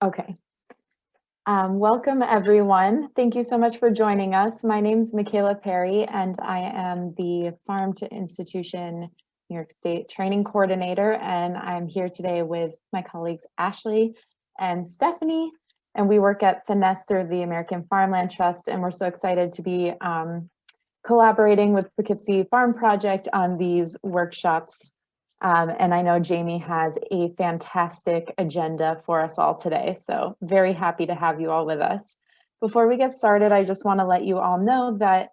Okay. Welcome, everyone. Thank you so much for joining us. My name is Michaela Perry, and I am the Farm to Institution New York State Training Coordinator, and I'm here today with my colleagues Ashley and Stephanie, and we work at Finesse through the American Farmland Trust, and we're so excited to be collaborating with Poughkeepsie Farm Project on these workshops. And I know Jamie has a fantastic agenda for us all today, so very happy to have you all with us. Before we get started, I just want to let you all know that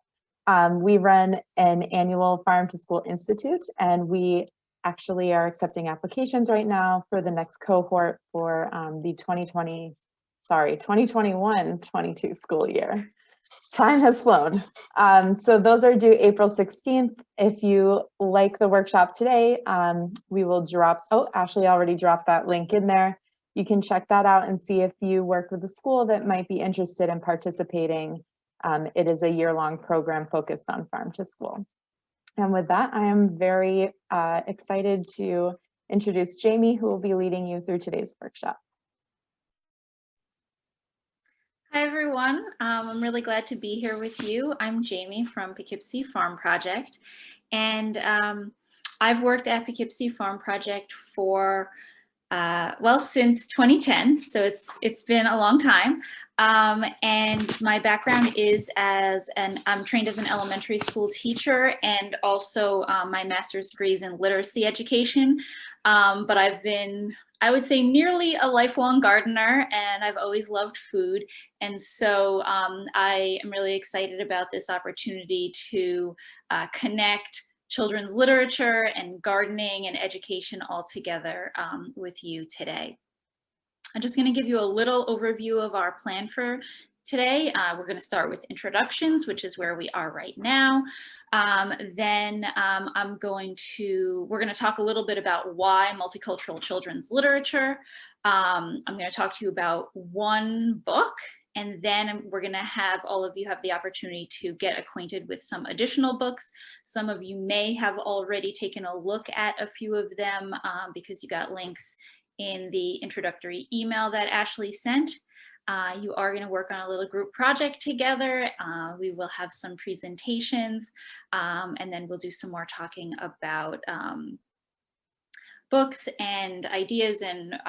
we run an annual Farm to School Institute, and we actually are accepting applications right now for the next cohort for the 2021-22 school year. Time has flown. So those are due April 16th. If you like the workshop today, we will drop, Ashley already dropped that link in there. You can check that out and see if you work with a school that might be interested in participating. It is a year-long program focused on farm to school. And with that, I am very excited to introduce Jamie, who will be leading you through today's workshop. Hi, everyone. I'm really glad to be here with you. I'm Jamie from Poughkeepsie Farm Project, and I've worked at Poughkeepsie Farm Project for, well, since 2010, so it's been a long time. And my background is I'm trained as an elementary school teacher, and also my master's degree is in literacy education, but I've been, I would say, nearly a lifelong gardener, and I've always loved food. And so I am really excited about this opportunity to connect children's literature and gardening and education all together with you today. I'm just going to give you a little overview of our plan for today. We're going to start with introductions, which is where we are right now. Then we're going to talk a little bit about why multicultural children's literature. I'm going to talk to you about one book, and then we're going to have all of you have the opportunity to get acquainted with some additional books. Some of you may have already taken a look at a few of them because you got links in the introductory email that Ashley sent. You are going to work on a little group project together. We will have some presentations, and then we'll do some more talking about books and ideas, and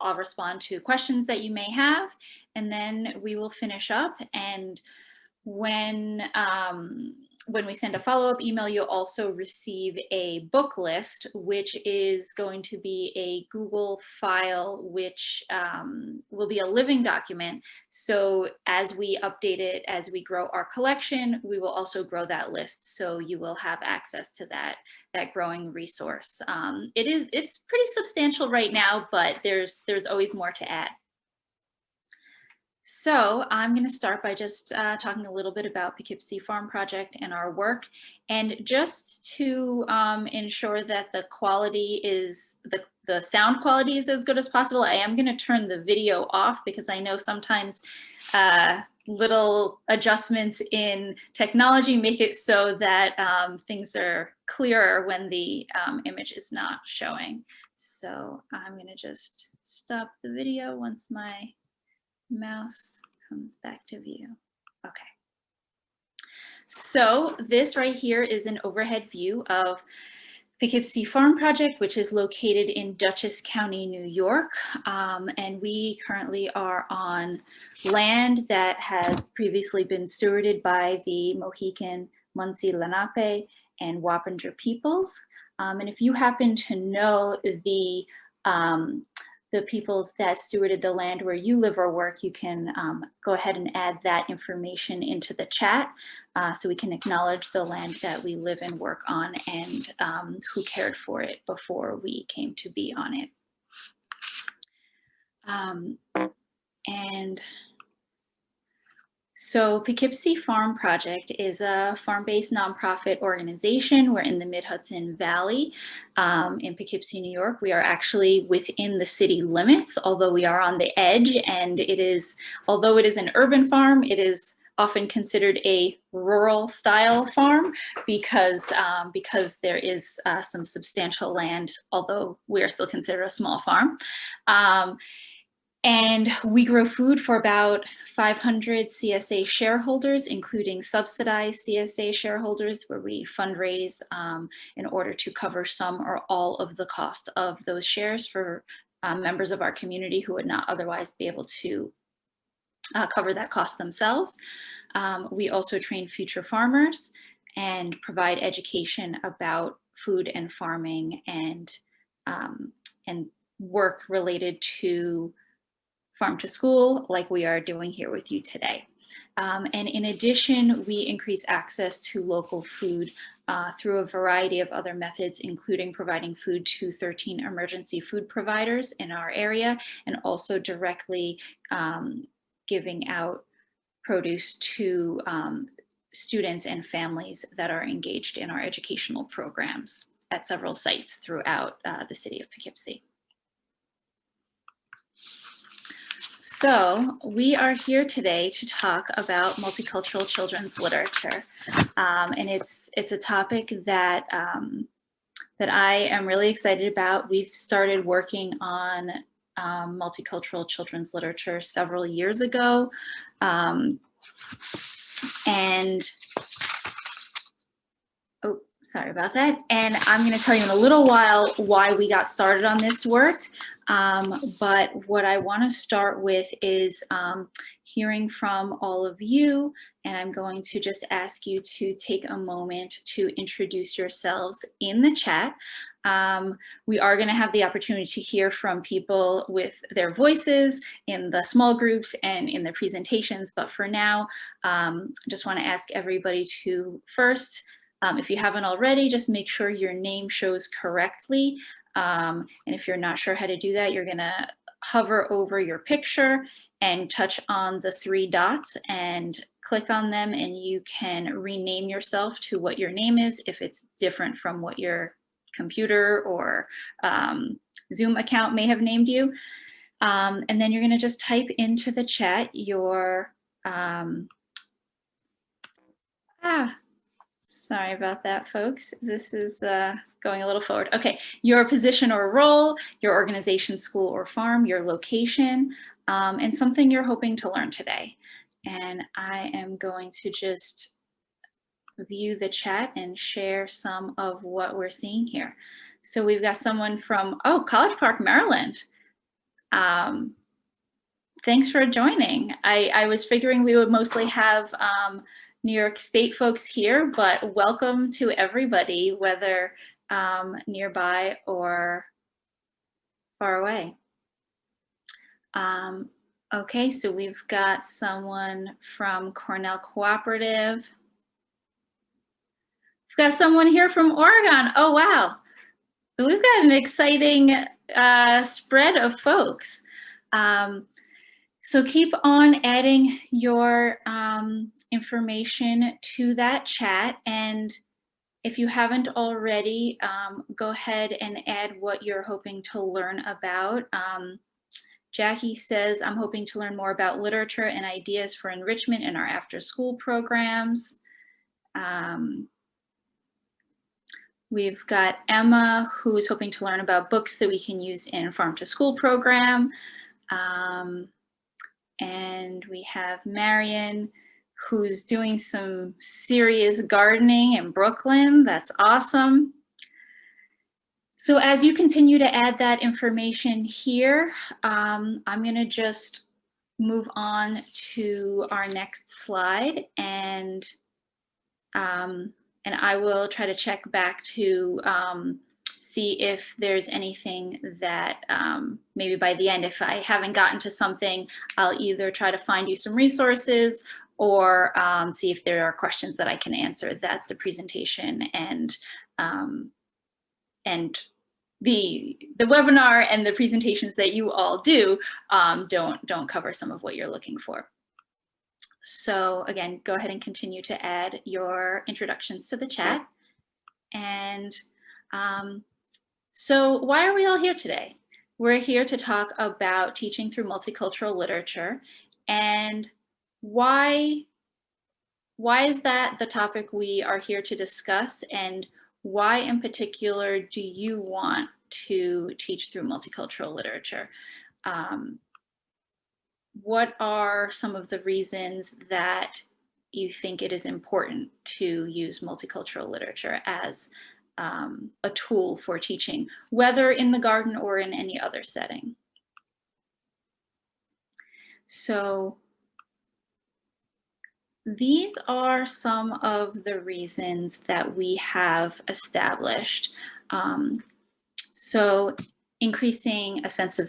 I'll respond to questions that you may have, and then we will finish up. And when we send a follow-up email, you'll also receive a book list, which is going to be a Google file, which will be a living document. So as we update it, as we grow our collection, we will also grow that list. So you will have access to that growing resource. It's pretty substantial right now, but there's always more to add. So I'm going to start by just talking a little bit about Poughkeepsie Farm Project and our work. And just to ensure that the quality is, the sound quality is as good as possible, I am going to turn the video off because I know sometimes little adjustments in technology make it so that things are clearer when the image is not showing. So I'm going to just stop the video once my mouse comes back to view. Okay. So this right here is an overhead view of Poughkeepsie Farm Project, which is located in Dutchess County, New York. And we currently are on land that had previously been stewarded by the Mohican, Munsee, Lenape, and Wappinger peoples. And if you happen to know the peoples that stewarded the land where you live or work, you can go ahead and add that information into the chat so we can acknowledge the land that we live and work on, and who cared for it before we came to be on it. So Poughkeepsie Farm Project is a farm-based nonprofit organization. We're in the Mid-Hudson Valley in Poughkeepsie, New York. We are actually within the city limits, although we are on the edge, and although it is an urban farm, it is often considered a rural style farm because there is some substantial land, although we are still considered a small farm. And we grow food for about 500 CSA shareholders, including subsidized CSA shareholders, where we fundraise in order to cover some or all of the cost of those shares for members of our community who would not otherwise be able to cover that cost themselves. We also train future farmers and provide education about food and farming and work related to farm to school, like we are doing here with you today. And in addition, we increase access to local food through a variety of other methods, including providing food to 13 emergency food providers in our area, and also directly giving out produce to students and families that are engaged in our educational programs at several sites throughout the city of Poughkeepsie. So we are here today to talk about multicultural children's literature, and it's a topic that that I am really excited about. We've started working on multicultural children's literature several years ago, and oh, sorry about that. And I'm going to tell you in a little while why we got started on this work. But what I want to start with is hearing from all of you, and I'm going to just ask you to take a moment to introduce yourselves in the chat. We are going to have the opportunity to hear from people with their voices in the small groups and in the presentations, but for now, just want to ask everybody to first, if you haven't already, just make sure your name shows correctly. And if you're not sure how to do that, you're gonna hover over your picture and touch on the 3 dots and click on them, and you can rename yourself to what your name is if it's different from what your computer or Zoom account may have named you. And then you're gonna just type into the chat your, sorry about that, folks. This is going a little forward. Okay, your position or role, your organization, school or farm, your location, and something you're hoping to learn today. And I am going to just view the chat and share some of what we're seeing here. So we've got someone from, oh, College Park, Maryland. Thanks for joining. I was figuring we would mostly have New York State folks here, but welcome to everybody, whether nearby or far away. Okay, so we've got someone from Cornell Cooperative. We've got someone here from Oregon. Oh, wow. We've got an exciting spread of folks. So keep on adding your information to that chat, and if you haven't already, go ahead and add what you're hoping to learn about. Jackie says, I'm hoping to learn more about literature and ideas for enrichment in our after-school programs. We've got Emma, who is hoping to learn about books that we can use in farm-to-school program. And we have Marion, who's doing some serious gardening in Brooklyn. That's awesome. So as you continue to add that information here, I'm going to just move on to our next slide, and I will try to check back to see if there's anything that maybe by the end, if I haven't gotten to something, I'll either try to find you some resources or see if there are questions that I can answer that the presentation and the webinar and the presentations that you all do don't cover some of what you're looking for. So again, go ahead and continue to add your introductions to the chat. And so why are we all here today? We're here to talk about teaching through multicultural literature, and why is that the topic we are here to discuss, and why in particular do you want to teach through multicultural literature? what are some of the reasons that you think it is important to use multicultural literature as a tool for teaching, whether in the garden or in any other setting? So these are some of the reasons that we have established. So increasing a sense of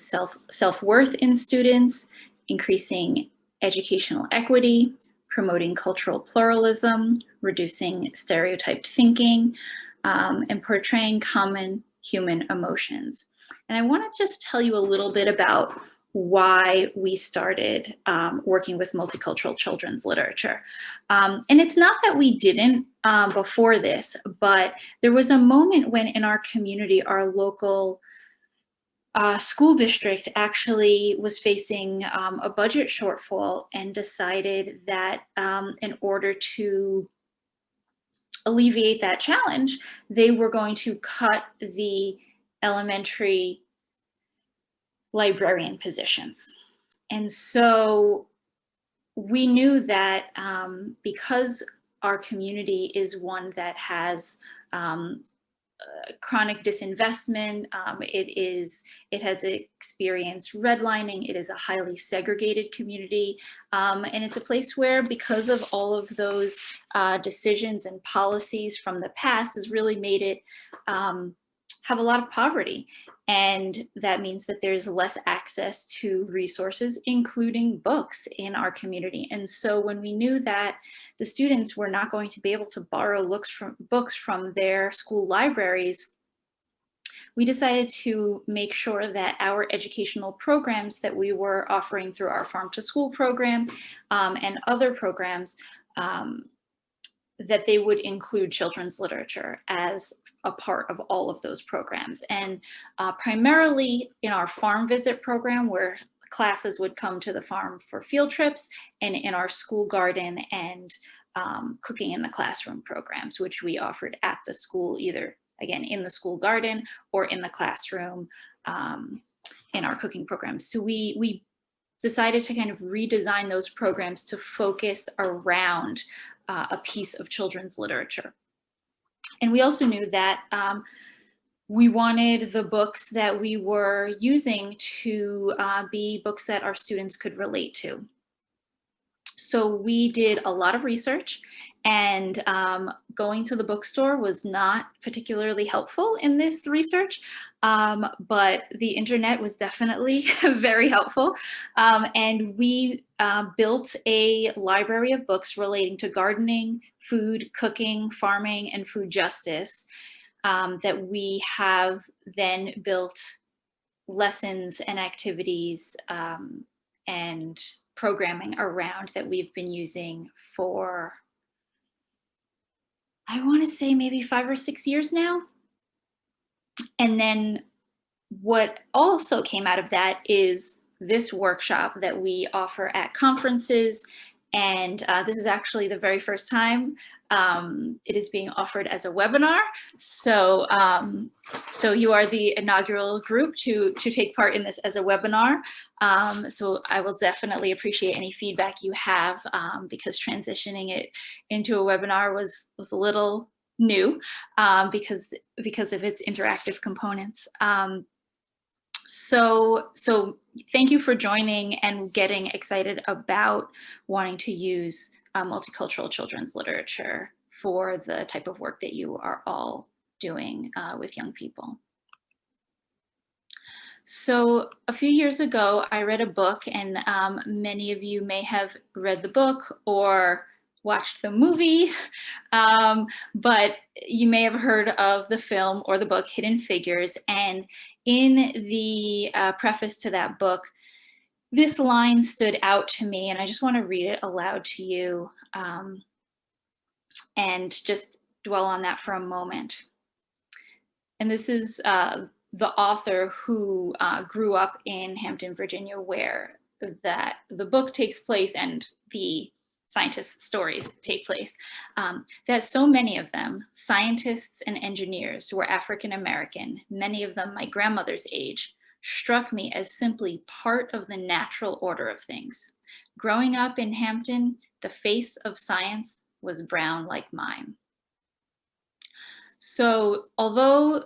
self-worth in students, increasing educational equity, promoting cultural pluralism, reducing stereotyped thinking, and portraying common human emotions. And I want to just tell you a little bit about why we started working with multicultural children's literature. And it's not that we didn't before this, but there was a moment when in our community, our local school district actually was facing a budget shortfall and decided that in order to alleviate that challenge, they were going to cut the elementary librarian positions. And so we knew that because our community is one that has chronic disinvestment, it has experienced redlining, it is a highly segregated community, and it's a place where, because of all of those decisions and policies from the past, has really made it have a lot of poverty. And that means that there's less access to resources, including books, in our community. And so when we knew that the students were not going to be able to borrow books from their school libraries, we decided to make sure that our educational programs that we were offering through our Farm to School program and other programs, that they would include children's literature as a part of all of those programs. And primarily in our farm visit program, where classes would come to the farm for field trips, and in our school garden and cooking in the classroom programs, which we offered at the school, either again in the school garden or in the classroom in our cooking programs. So we decided to kind of redesign those programs to focus around a piece of children's literature. And we also knew that we wanted the books that we were using to be books that our students could relate to. So we did a lot of research, and going to the bookstore was not particularly helpful in this research, but the internet was definitely very helpful. And we built a library of books relating to gardening, food, cooking, farming, and food justice that we have then built lessons and activities and programming around that we've been using for, I want to say, maybe 5 or 6 years now. And then what also came out of that is this workshop that we offer at conferences. And this is actually the very first time it is being offered as a webinar. So, so you are the inaugural group to take part in this as a webinar. So I will definitely appreciate any feedback you have, because transitioning it into a webinar was a little new because of its interactive components. So thank you for joining and getting excited about wanting to use multicultural children's literature for the type of work that you are all doing with young people. So a few years ago, I read a book, and many of you may have read the book or watched the movie, but you may have heard of the film or the book Hidden Figures. And in the preface to that book, this line stood out to me, and I just want to read it aloud to you and just dwell on that for a moment. And this is the author who grew up in Hampton, Virginia, where the book takes place and the scientists' stories take place, that so many of them, scientists and engineers, were African American, many of them my grandmother's age, struck me as simply part of the natural order of things. Growing up in Hampton, the face of science was brown like mine. So although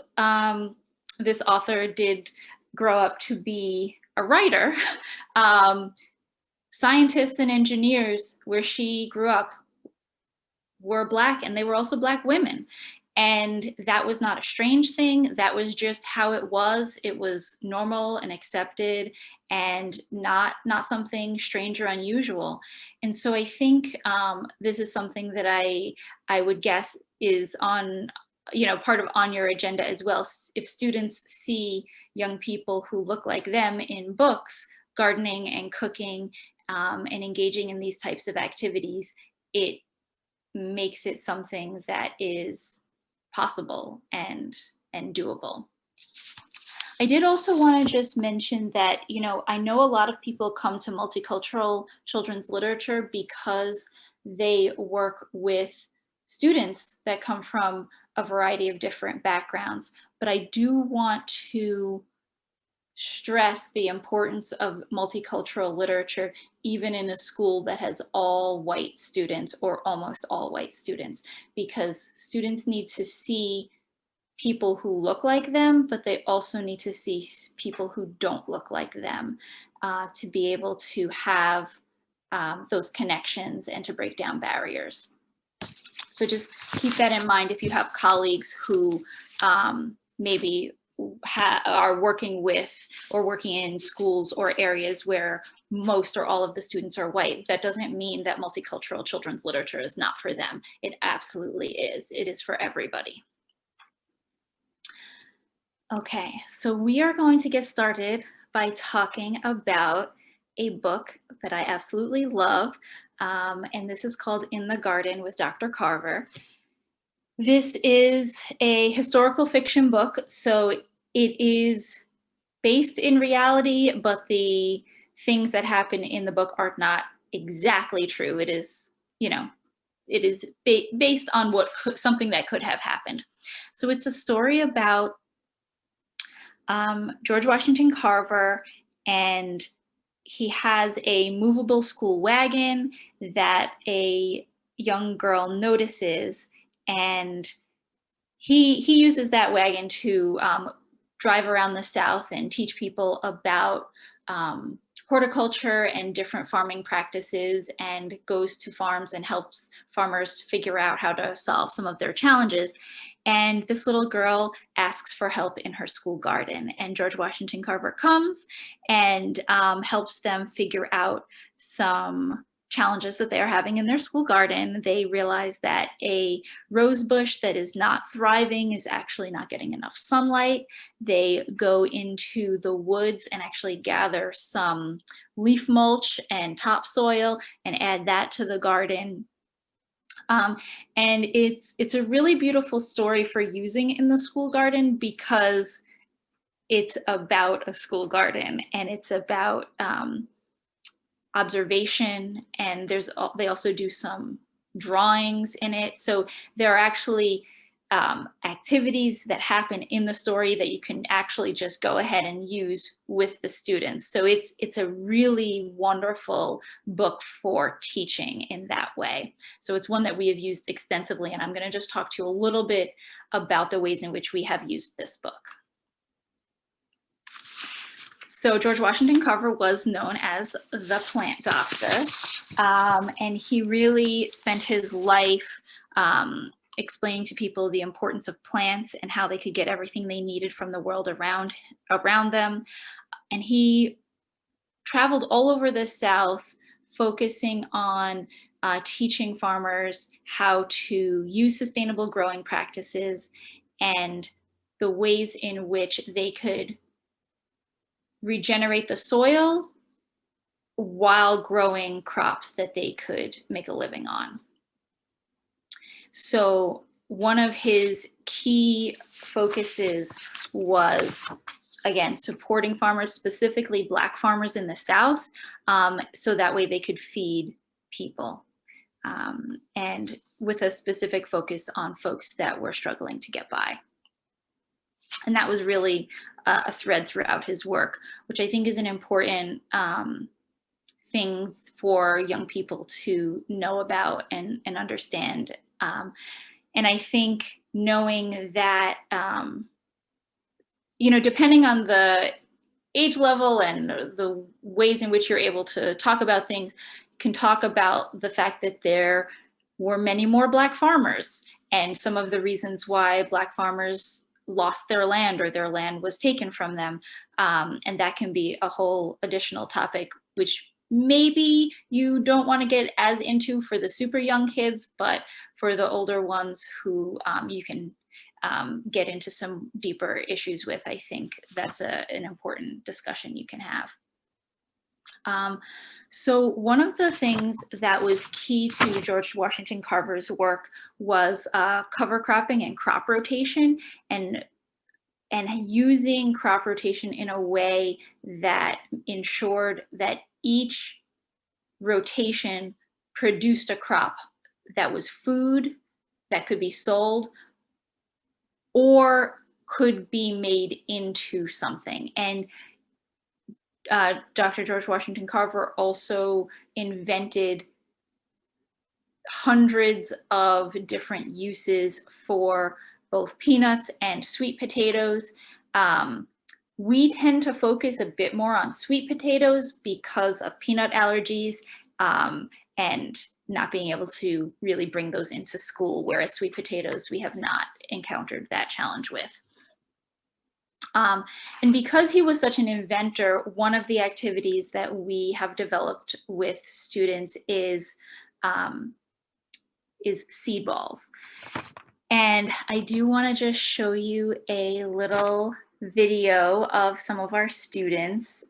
this author did grow up to be a writer, scientists and engineers where she grew up were Black, and they were also Black women. And that was not a strange thing. That was just how it was. It was normal and accepted, and not something strange or unusual. And so I think this is something that I would guess is on, part of on your agenda as well. If students see young people who look like them in books, gardening and cooking, and engaging in these types of activities, it makes it something that is possible and doable. I did also want to just mention that, I know a lot of people come to multicultural children's literature because they work with students that come from a variety of different backgrounds, but I do want to stress the importance of multicultural literature, even in a school that has all white students or almost all white students, because students need to see people who look like them, but they also need to see people who don't look like them to be able to have those connections and to break down barriers. So just keep that in mind if you have colleagues who maybe are working with or working in schools or areas where most or all of the students are white. That doesn't mean that multicultural children's literature is not for them. It absolutely is. It is for everybody. Okay, so we are going to get started by talking about a book that I absolutely love, and this is called In the Garden with Dr. Carver. This is a historical fiction book, so it is based in reality, but the things that happen in the book are not exactly true. It is, it is based on something that could have happened. So it's a story about George Washington Carver, and he has a movable school wagon that a young girl notices, and he uses that wagon to drive around the South and teach people about horticulture and different farming practices, and goes to farms and helps farmers figure out how to solve some of their challenges. And this little girl asks for help in her school garden, and George Washington Carver comes and helps them figure out some challenges that they're having in their school garden. They realize that a rose bush that is not thriving is actually not getting enough sunlight. They go into the woods and actually gather some leaf mulch and topsoil and add that to the garden. And it's a really beautiful story for using in the school garden because it's about a school garden, and it's about observation, and they also do some drawings in it. So there are actually activities that happen in the story that you can actually just go ahead and use with the students. So it's a really wonderful book for teaching in that way. So it's one that we have used extensively, and I'm going to just talk to you a little bit about the ways in which we have used this book. So George Washington Carver was known as the plant doctor, and he really spent his life explaining to people the importance of plants and how they could get everything they needed from the world around them. And he traveled all over the South, focusing on teaching farmers how to use sustainable growing practices and the ways in which they could regenerate the soil while growing crops that they could make a living on. So one of his key focuses was, again, supporting farmers, specifically Black farmers in the South, so that way they could feed people, and with a specific focus on folks that were struggling to get by. And that was really a thread throughout his work, which I think is an important thing for young people to know about and understand. And I think knowing that, you know, depending on the age level and the ways in which you're able to talk about things, can talk about the fact that there were many more Black farmers and some of the reasons why Black farmers lost their land or their land was taken from them. And that can be a whole additional topic, which maybe you don't want to get as into for the super young kids, but for the older ones who you can get into some deeper issues with, I think that's an important discussion you can have. So one of the things that was key to George Washington Carver's work was cover cropping and crop rotation, and using crop rotation in a way that ensured that each rotation produced a crop that was food, that could be sold, or could be made into something. And Dr. George Washington Carver also invented hundreds of different uses for both peanuts and sweet potatoes. We tend to focus a bit more on sweet potatoes because of peanut allergies and not being able to really bring those into school, whereas sweet potatoes we have not encountered that challenge with. And because he was such an inventor, one of the activities that we have developed with students is seed balls. And I do want to just show you a little video of some of our students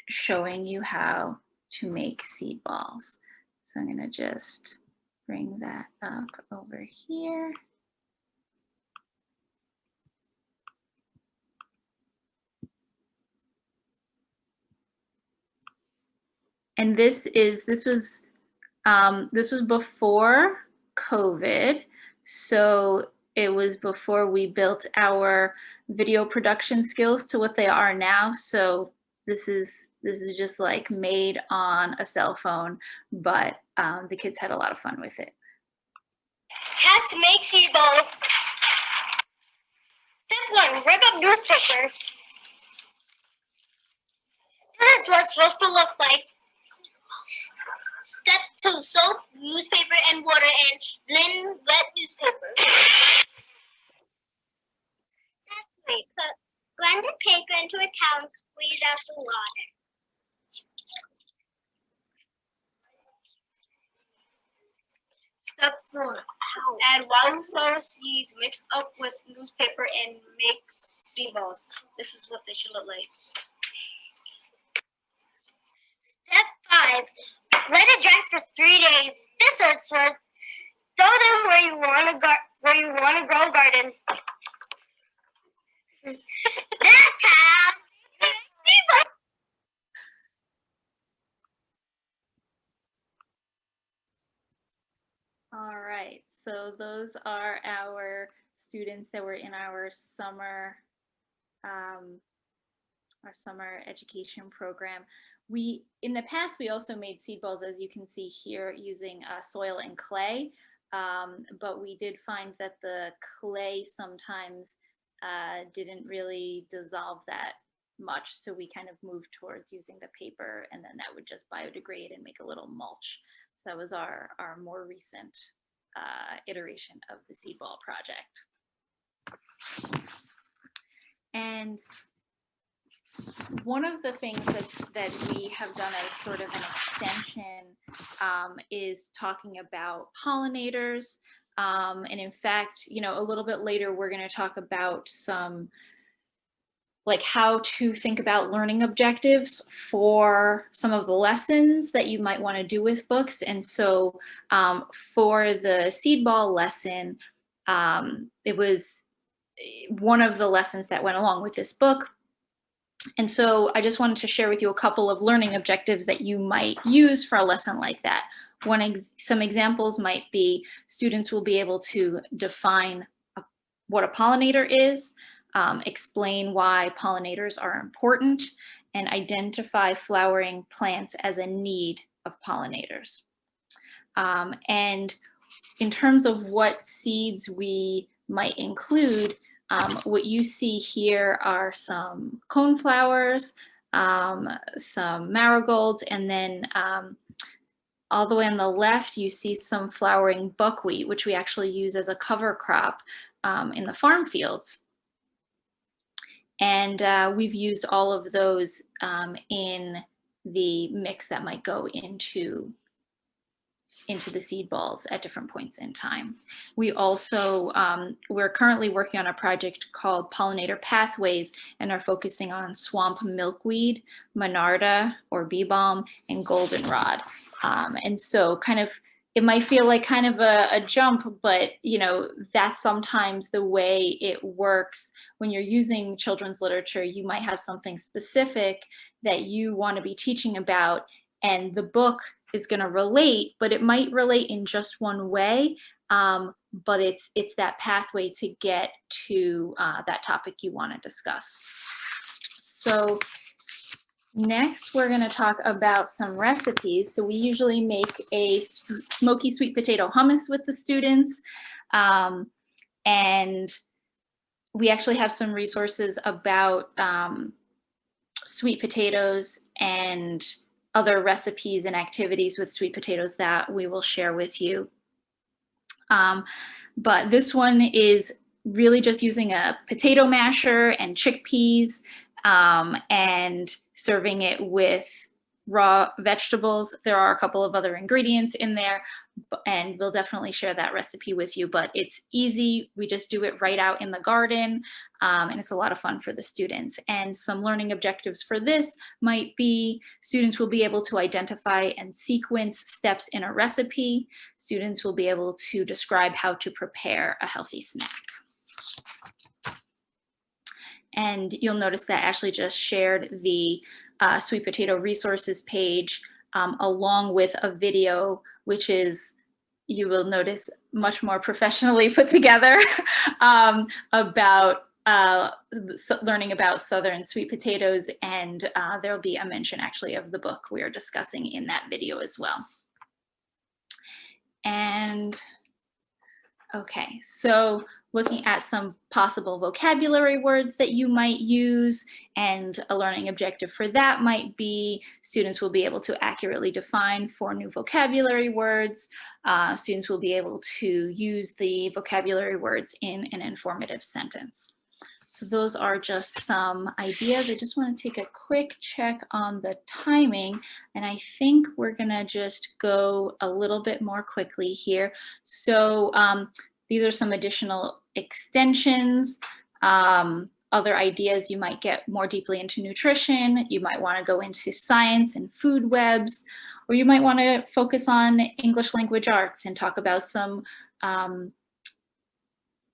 showing you how to make seed balls. So I'm going to just bring that up over here. And this was before COVID. So it was before we built our video production skills to what they are now. So this is just like made on a cell phone, but the kids had a lot of fun with it. How to make seed balls. Step 1, rip up newspaper. This is what it's supposed to look like. Step 2, soak newspaper and water and blend wet newspaper. Step 3, put blended paper into a towel and squeeze out the water. Step 4, add wildflower seeds mixed up with newspaper and make seed balls. This is what they should look like. Step 5, let it dry for 3 days. This is what throw them where you want to grow a garden. That's how. All right, so those are our students that were in our summer education program. In the past, we also made seed balls, as you can see here, using soil and clay, but we did find that the clay sometimes didn't really dissolve that much, so we kind of moved towards using the paper, and then that would just biodegrade and make a little mulch. So that was our more recent iteration of the seed ball project. And one of the things that we have done as sort of an extension is talking about pollinators. And in fact, you know, a little bit later, we're going to talk about some, like, how to think about learning objectives for some of the lessons that you might want to do with books. And so for the seed ball lesson, it was one of the lessons that went along with this book. And so I just wanted to share with you a couple of learning objectives that you might use for a lesson like that. Some examples might be students will be able to define what a pollinator is. explain why pollinators are important, and identify flowering plants as a need of pollinators. And in terms of what seeds we might include, what you see here are some coneflowers, some marigolds, and then all the way on the left, you see some flowering buckwheat, which we actually use as a cover crop in the farm fields. And we've used all of those in the mix that might go into the seed balls at different points in time. We also, we're currently working on a project called Pollinator Pathways, and are focusing on swamp milkweed, monarda or bee balm, and goldenrod. And so kind of, it might feel like kind of a jump, but you know, that's sometimes the way it works. When you're using children's literature, you might have something specific that you want to be teaching about, and the book is going to relate, but it might relate in just one way. But it's that pathway to get to that topic you want to discuss. So next, we're going to talk about some recipes. So we usually make a smoky sweet potato hummus with the students. And we actually have some resources about sweet potatoes and other recipes and activities with sweet potatoes that we will share with you. But this one is really just using a potato masher and chickpeas, and serving it with raw vegetables. There are a couple of other ingredients in there, and we'll definitely share that recipe with you, but it's easy. We just do it right out in the garden, and it's a lot of fun for the students. And some learning objectives for this might be students will be able to identify and sequence steps in a recipe. Students will be able to describe how to prepare a healthy snack. And you'll notice that Ashley just shared the sweet potato resources page along with a video, which is, you will notice, much more professionally put together about learning about Southern sweet potatoes. And there will be a mention actually of the book we are discussing in that video as well. And okay, so looking at some possible vocabulary words that you might use, and a learning objective for that might be students will be able to accurately define 4 new vocabulary words. Students will be able to use the vocabulary words in an informative sentence. So those are just some ideas. I just want to take a quick check on the timing, and I think we're gonna just go a little bit more quickly here. So these are some additional extensions, other ideas. You might get more deeply into nutrition. You might want to go into science and food webs, or you might want to focus on English language arts and talk about some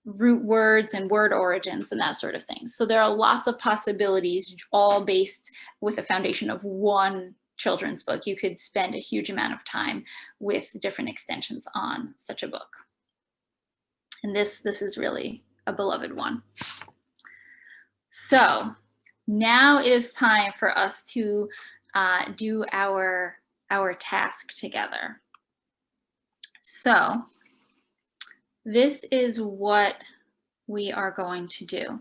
root words and word origins and that sort of thing. So there are lots of possibilities, all based with a foundation of one children's book. You could spend a huge amount of time with different extensions on such a book. And this is really a beloved one. So now it is time for us to do our task together. So this is what we are going to do.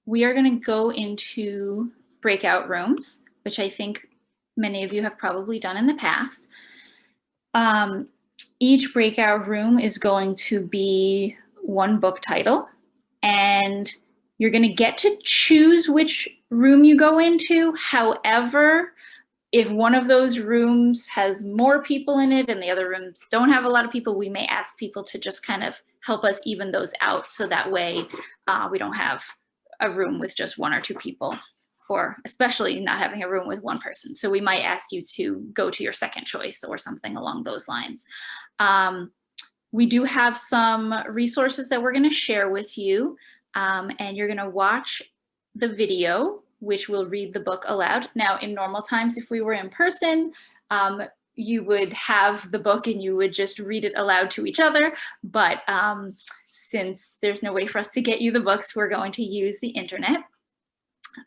We are going to go into breakout rooms, which I think many of you have probably done in the past. Each breakout room is going to be one book title, and you're going to get to choose which room you go into. However, if one of those rooms has more people in it and the other rooms don't have a lot of people, we may ask people to just kind of help us even those out, so that way we don't have a room with just 1 or 2 people, or especially not having a room with 1 person. So we might ask you to go to your second choice or something along those lines. We do have some resources that we're going to share with you, and you're going to watch the video, which will read the book aloud. Now, in normal times, if we were in person, you would have the book and you would just read it aloud to each other. But since there's no way for us to get you the books, we're going to use the internet.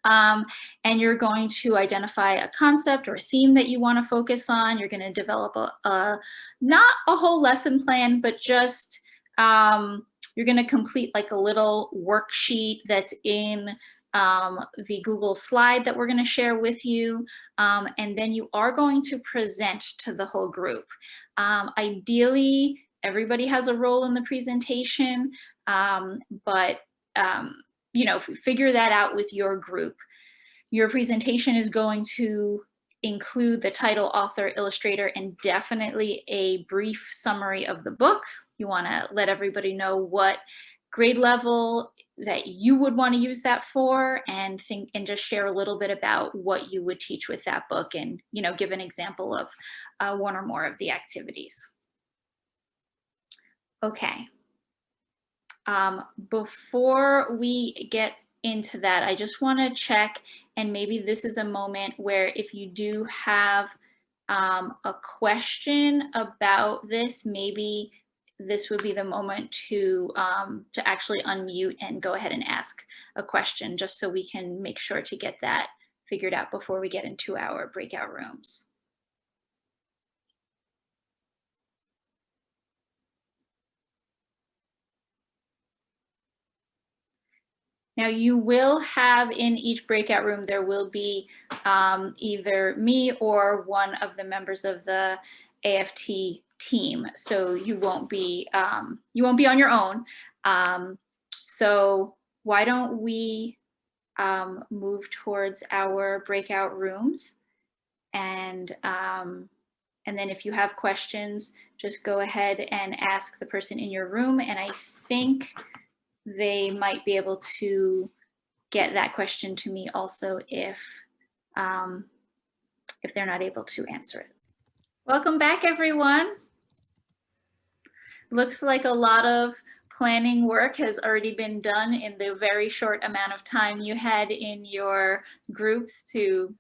And you're going to identify a concept or a theme that you want to focus on. You're going to develop not a whole lesson plan, but just you're going to complete like a little worksheet that's in the Google slide that we're going to share with you. And then you are going to present to the whole group. Ideally, everybody has a role in the presentation, but you know, figure that out with your group. Your presentation is going to include the title, author, illustrator, and definitely a brief summary of the book. You want to let everybody know what grade level that you would want to use that for, and just share a little bit about what you would teach with that book, and, you know, give an example of one or more of the activities. Okay. Before we get into that, I just want to check, and maybe this is a moment where if you do have a question about this, maybe this would be the moment to actually unmute and go ahead and ask a question, just so we can make sure to get that figured out before we get into our breakout rooms. Now, you will have in each breakout room, there will be either me or one of the members of the AFT team. So you won't be on your own. So why don't we move towards our breakout rooms, and then if you have questions, just go ahead and ask the person in your room, and I think they might be able to get that question to me also if they're not able to answer it. Welcome back, everyone. Looks like a lot of planning work has already been done in the very short amount of time you had in your groups to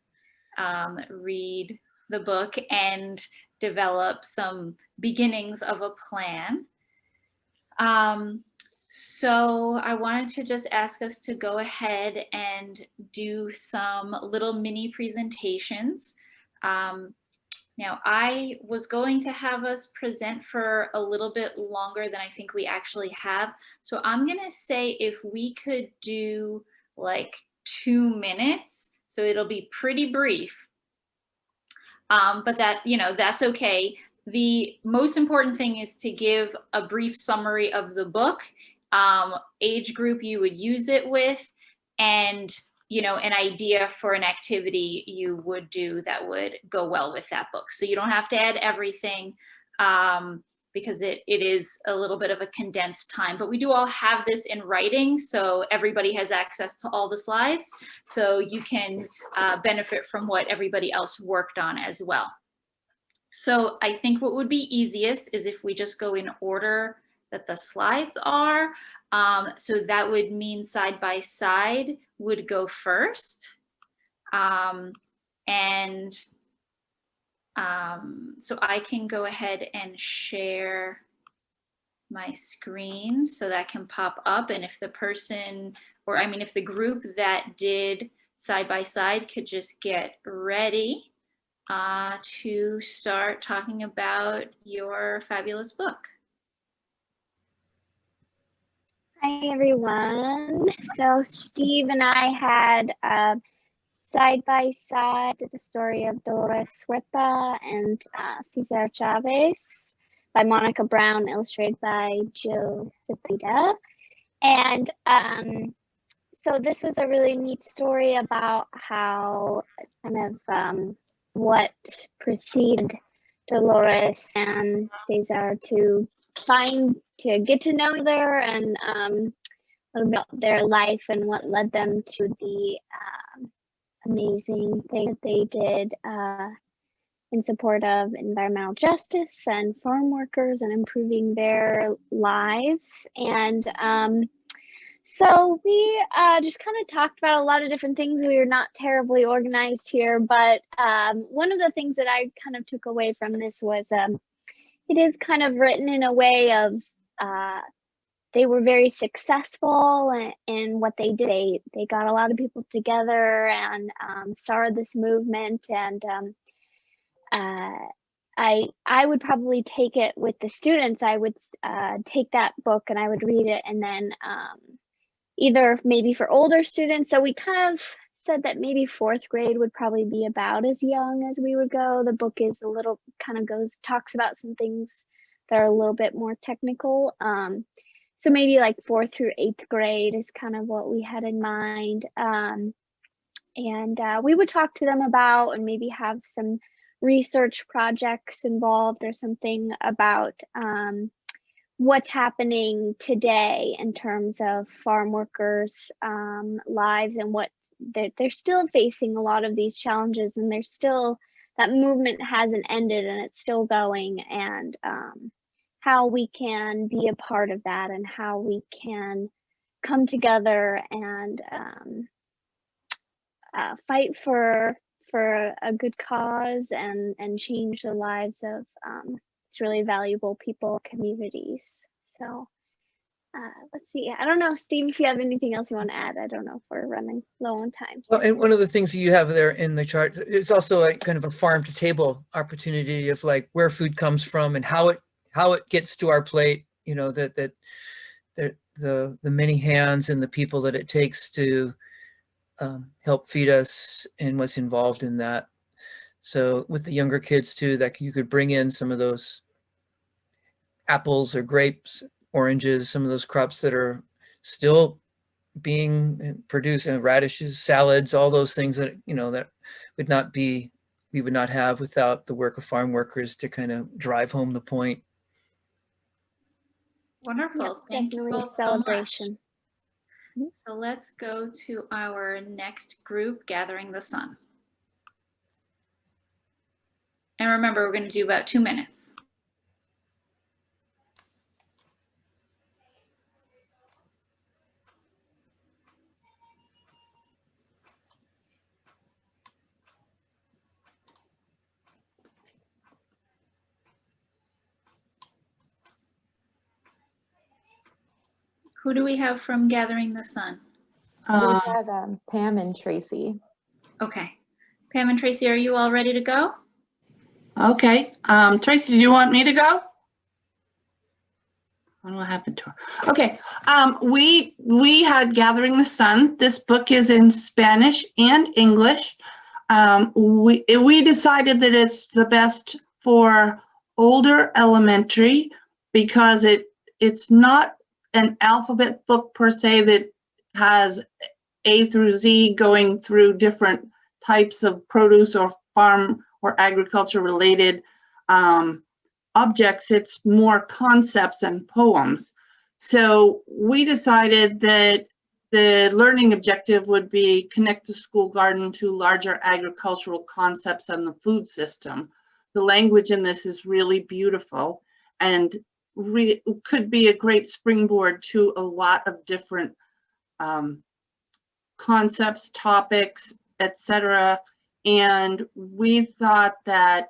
read the book and develop some beginnings of a plan. So I wanted to just ask us to go ahead and do some little mini presentations. Now, I was going to have us present for a little bit longer than I think we actually have. So I'm going to say if we could do like 2 minutes, so it'll be pretty brief. But that, you know, that's okay. The most important thing is to give a brief summary of the book, age group you would use it with, and, you know, an idea for an activity you would do that would go well with that book. So you don't have to add everything, because it is a little bit of a condensed time, but we do all have this in writing, so everybody has access to all the slides, so you can benefit from what everybody else worked on as well. So I think what would be easiest is if we just go in order that the slides are. So that would mean side by side would go first. So I can go ahead and share my screen so that can pop up. And if the person, or I mean, if the group that did side by side could just get ready to start talking about your fabulous book. Hi, everyone. So Steve and I had side by side the story of Dolores Huerta and Cesar Chavez by Monica Brown, illustrated by Joe Cepeda. And so this was a really neat story about how kind of what preceded Dolores and Cesar to get to know her, and a little bit about their life and what led them to the amazing thing that they did in support of environmental justice and farm workers and improving their lives. And so we just kind of talked about a lot of different things. We were not terribly organized here, but one of the things that I kind of took away from this was it is kind of written in a way of they were very successful in what they did. They got a lot of people together and started this movement. And I would probably take it with the students. I would take that book and I would read it, and then either maybe for older students. So we kind of said that maybe 4th grade would probably be about as young as we would go. The book is a little talks about some things that are a little bit more technical. So maybe like 4th through 8th grade is kind of what we had in mind. And we would talk to them about and maybe have some research projects involved or something about what's happening today in terms of farm workers' lives, and what they're still facing a lot of these challenges, and there's still, that movement hasn't ended and it's still going, and how we can be a part of that and how we can come together and fight for a good cause and change the lives of it's really valuable people, communities. So let's see. I don't know, Steve, if you have anything else you want to add. I don't know if we're running low on time. Well, and one of the things that you have there in the chart, it's also like kind of a farm to table opportunity of like where food comes from and how it gets to our plate. You know, that the many hands and the people that it takes to help feed us and what's involved in that. So with the younger kids too, that you could bring in some of those apples or grapes, oranges, some of those crops that are still being produced, and radishes, salads, all those things that, you know, that would not be, we would not have without the work of farm workers to kind of drive home the point. Wonderful. Yep, Thank you definitely both a celebration. so much. So let's go to our next group, Gathering the Sun. And remember, we're going to do about 2 minutes. Who do we have from Gathering the Sun? We have Pam and Tracy. Okay. Pam and Tracy, are you all ready to go? Okay. Tracy, do you want me to go? I don't know what happened to her. Okay. We had Gathering the Sun. This book is in Spanish and English. We decided that it's the best for older elementary because it's not an alphabet book per se that has A through Z going through different types of produce or farm or agriculture related objects. It's more concepts and poems. So we decided that the learning objective would be connect the school garden to larger agricultural concepts and the food system. The language in this is really beautiful and could be a great springboard to a lot of different concepts, topics, etc. And we thought that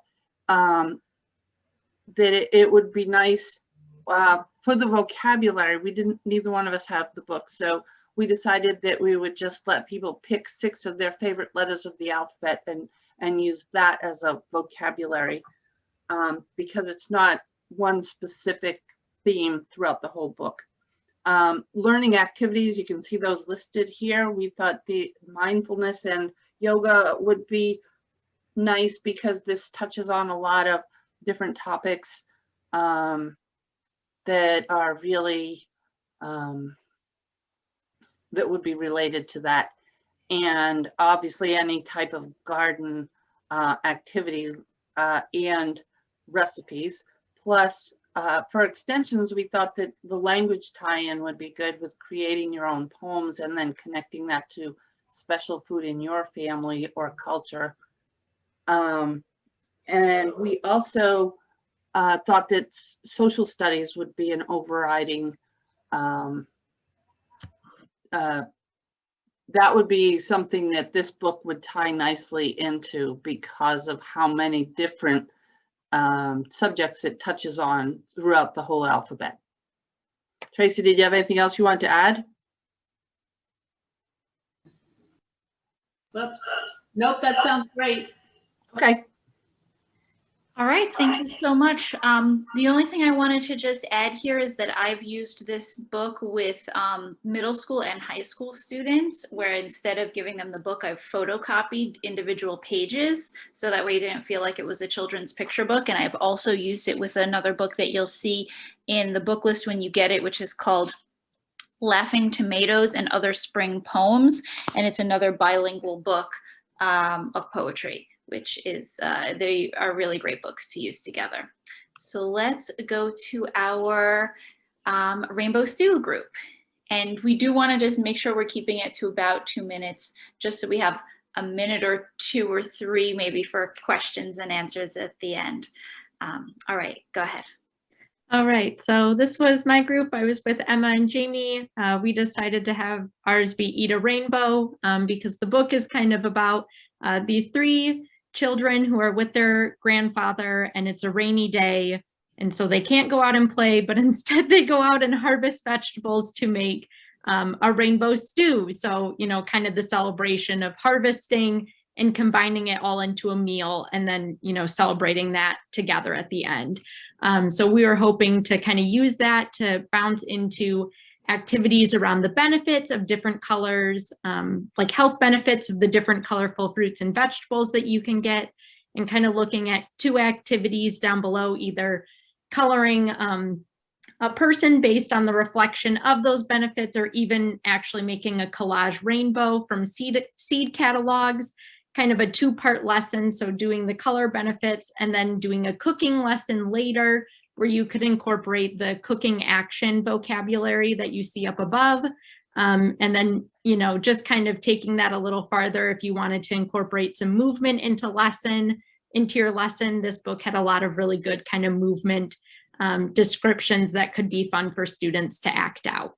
it would be nice for the vocabulary. Neither one of us have the book, so we decided that we would just let people pick 6 of their favorite letters of the alphabet and use that as a vocabulary, because it's not one specific theme throughout the whole book. Learning activities, you can see those listed here. We thought the mindfulness and yoga would be nice because this touches on a lot of different topics that are really that would be related to that, and obviously any type of garden activity and recipes. Plus for extensions, we thought that the language tie-in would be good with creating your own poems and then connecting that to special food in your family or culture. And we also thought that social studies would be an overriding, that would be something that this book would tie nicely into because of how many different subjects it touches on throughout the whole alphabet. Tracy, did you have anything else you want to add? Whoops. Nope, that sounds great. Okay. All right, thank you so much. The only thing I wanted to just add here is that I've used this book with middle school and high school students, where instead of giving them the book, I've photocopied individual pages, so that way you didn't feel like it was a children's picture book. And I've also used it with another book that you'll see in the book list when you get it, which is called Laughing Tomatoes and Other Spring Poems. And it's another bilingual book of poetry, which is, they are really great books to use together. So let's go to our Rainbow Stew group. And we do want to just make sure we're keeping it to about 2 minutes, just so we have a minute or 2 or 3 maybe for questions and answers at the end. All right, go ahead. All right, so this was my group. I was with Emma and Jamie. We decided to have ours be Eat a Rainbow because the book is kind of about these 3 children who are with their grandfather, and it's a rainy day, and so they can't go out and play, but instead they go out and harvest vegetables to make a rainbow stew. So, you know, kind of the celebration of harvesting and combining it all into a meal, and then, you know, celebrating that together at the end. So we were hoping to kind of use that to bounce into activities around the benefits of different colors, like health benefits of the different colorful fruits and vegetables that you can get, and kind of looking at 2 activities down below, either coloring a person based on the reflection of those benefits, or even actually making a collage rainbow from seed catalogs, kind of a 2-part lesson. So doing the color benefits and then doing a cooking lesson later, where you could incorporate the cooking action vocabulary that you see up above. And then, you know, just kind of taking that a little farther if you wanted to incorporate some movement into your lesson. This book had a lot of really good kind of movement descriptions that could be fun for students to act out.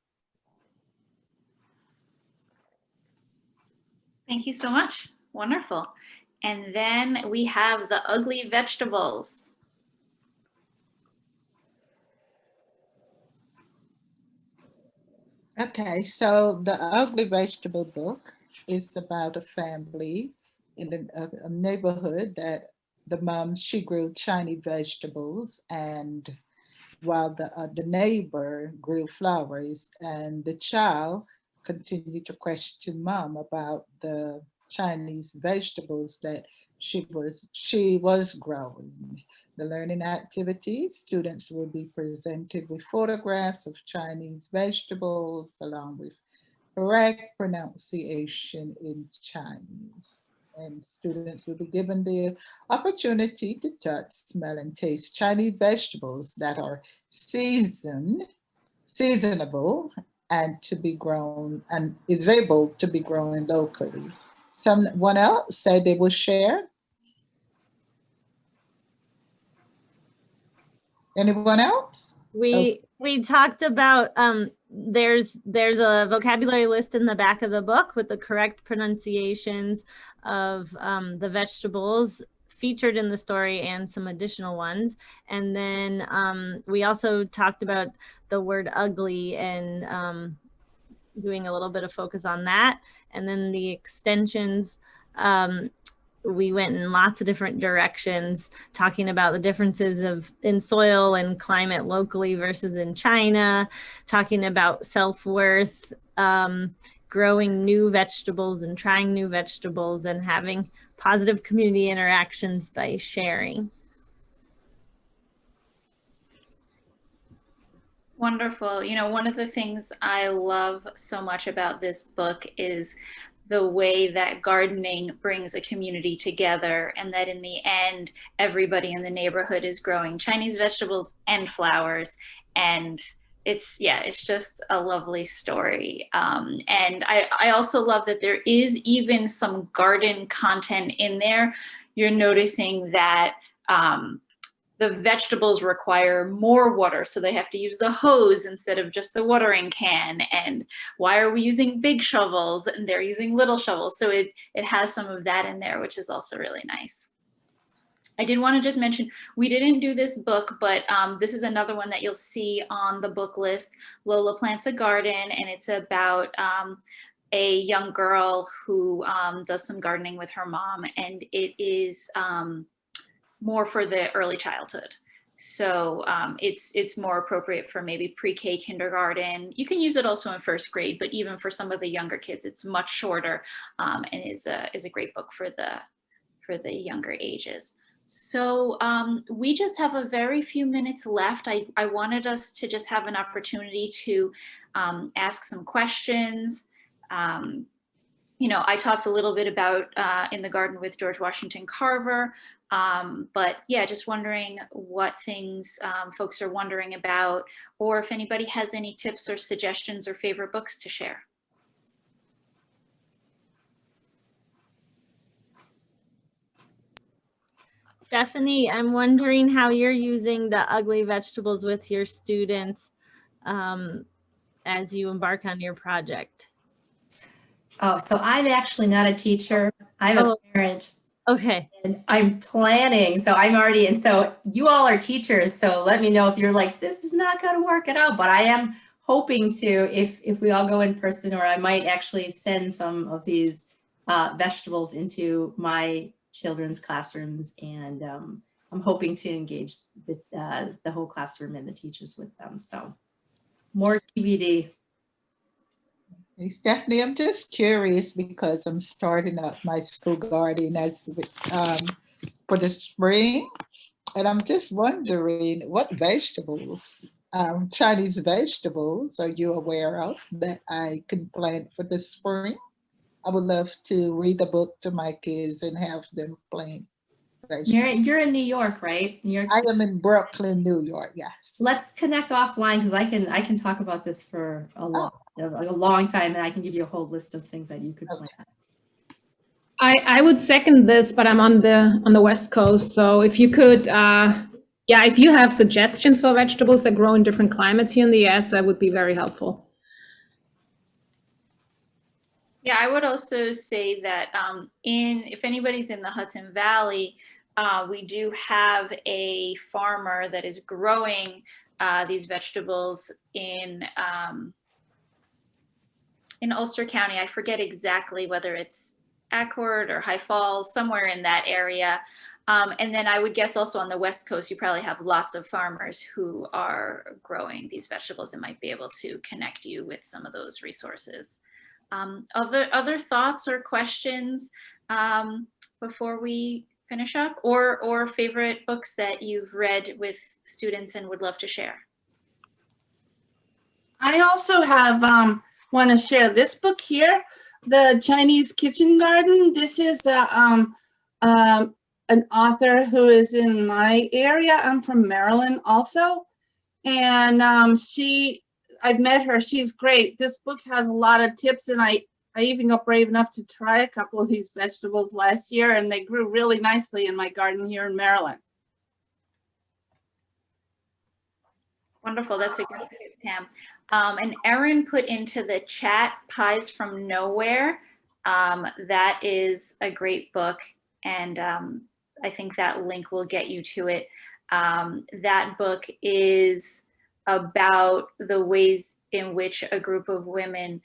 Thank you so much. Wonderful. And then we have the ugly vegetables. Okay, so the Ugly Vegetable book is about a family in a neighborhood that the mom, she grew Chinese vegetables, and while the neighbor grew flowers, and the child continued to question mom about the Chinese vegetables that she was growing. The learning activities, students will be presented with photographs of Chinese vegetables along with correct pronunciation in Chinese. And students will be given the opportunity to touch, smell, and taste Chinese vegetables that are seasonable and to be grown, and is able to be grown locally. Someone else said they will share. Anyone else? We talked about there's a vocabulary list in the back of the book with the correct pronunciations of the vegetables featured in the story and some additional ones. And then we also talked about the word ugly and doing a little bit of focus on that. And then the extensions, we went in lots of different directions, talking about the differences in soil and climate locally versus in China, talking about self-worth, growing new vegetables and trying new vegetables, and having positive community interactions by sharing. Wonderful. You know, one of the things I love so much about this book is the way that gardening brings a community together, and that in the end, everybody in the neighborhood is growing Chinese vegetables and flowers. And it's just a lovely story. And I also love that there is even some garden content in there. You're noticing that the vegetables require more water, so they have to use the hose instead of just the watering can. And why are we using big shovels and they're using little shovels? So it has some of that in there, which is also really nice. I did want to just mention, we didn't do this book, but this is another one that you'll see on the book list. Lola Plants a Garden, and it's about a young girl who does some gardening with her mom, and it is more for the early childhood. So it's more appropriate for maybe pre-K, kindergarten. You can use it also in first grade, but even for some of the younger kids, it's much shorter and is a great book for the younger ages. So we just have a very few minutes left. I wanted us to just have an opportunity to ask some questions. You know, I talked a little bit about In the Garden with George Washington Carver, but yeah, just wondering what things folks are wondering about, or if anybody has any tips or suggestions or favorite books to share. Stephanie, I'm wondering how you're using the ugly vegetables with your students as you embark on your project. Oh, so I'm actually not a teacher. I'm a parent. Okay. And I'm planning. So I'm already, and so you all are teachers. So let me know if you're like, this is not going to work it out. But I am hoping to, if we all go in person, or I might actually send some of these vegetables into my children's classrooms. And I'm hoping to engage the whole classroom and the teachers with them. So more TBD. Hey, Stephanie, I'm just curious because I'm starting up my school garden as for the spring, and I'm just wondering what vegetables, Chinese vegetables, are you aware of that I can plant for the spring? I would love to read the book to my kids and have them plant vegetables. You're in New York, right? New York I City. am in Brooklyn, New York. Yes. Let's connect offline, because I can talk about this for a long time, and I can give you a whole list of things that you could plant. I would second this, but I'm on the West Coast. So if you could, if you have suggestions for vegetables that grow in different climates here in the US, that would be very helpful. Yeah, I would also say that if anybody's in the Hudson Valley, we do have a farmer that is growing these vegetables in Ulster County. I forget exactly whether it's Accord or High Falls, somewhere in that area. And then I would guess also on the West Coast, you probably have lots of farmers who are growing these vegetables and might be able to connect you with some of those resources. Other thoughts or questions before we finish up, or favorite books that you've read with students and would love to share? I also have want to share this book here, The Chinese Kitchen Garden. This is an author who is in my area. I'm from Maryland also, and I've met her. She's great. This book has a lot of tips, and I even got brave enough to try a couple of these vegetables last year, and they grew really nicely in my garden here in Maryland. Wonderful. That's a great tip, Pam. And Erin put into the chat Pies from Nowhere. That is a great book, and I think that link will get you to it. That book is about the ways in which a group of women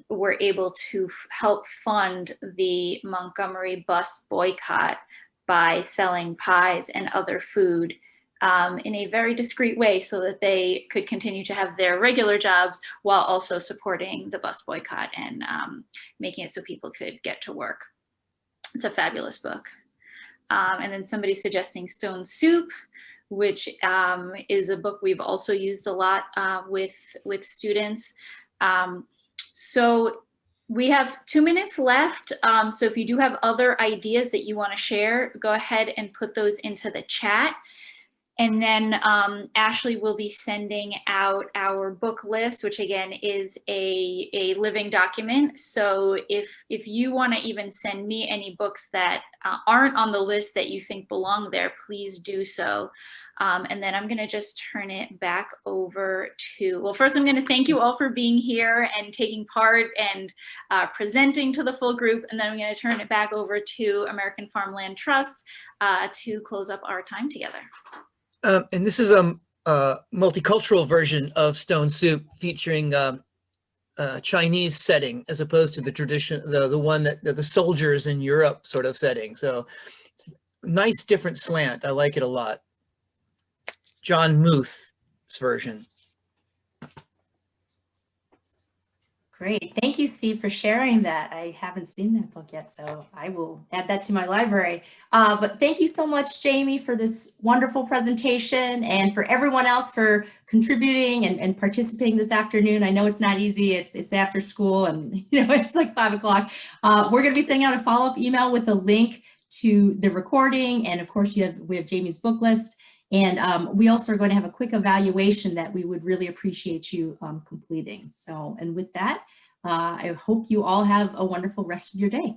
were able to help fund the Montgomery bus boycott by selling pies and other food in a very discreet way, so that they could continue to have their regular jobs while also supporting the bus boycott and making it so people could get to work. It's a fabulous book. And then somebody's suggesting Stone Soup, which is a book we've also used a lot with students. So we have 2 minutes left. So if you do have other ideas that you want to share, go ahead and put those into the chat. And then Ashley will be sending out our book list, which again is a living document. So if you want to even send me any books that aren't on the list that you think belong there, please do so. And then I'm going to just turn it back over to, well, first I'm going to thank you all for being here and taking part and presenting to the full group. And then I'm going to turn it back over to American Farmland Trust to close up our time together. And this is a multicultural version of Stone Soup featuring Chinese setting as opposed to the tradition, the one that the soldiers in Europe sort of setting. So it's a nice different slant. I like it a lot. John Muth's version. Great. Thank you, Steve, for sharing that. I haven't seen that book yet, so I will add that to my library. But thank you so much, Jamie, for this wonderful presentation, and for everyone else for contributing and participating this afternoon. I know it's not easy. It's after school, and it's like 5 o'clock. We're going to be sending out a follow-up email with a link to the recording, and of course, we have Jamie's book list. And we also are going to have a quick evaluation that we would really appreciate you completing. So, and with that, I hope you all have a wonderful rest of your day.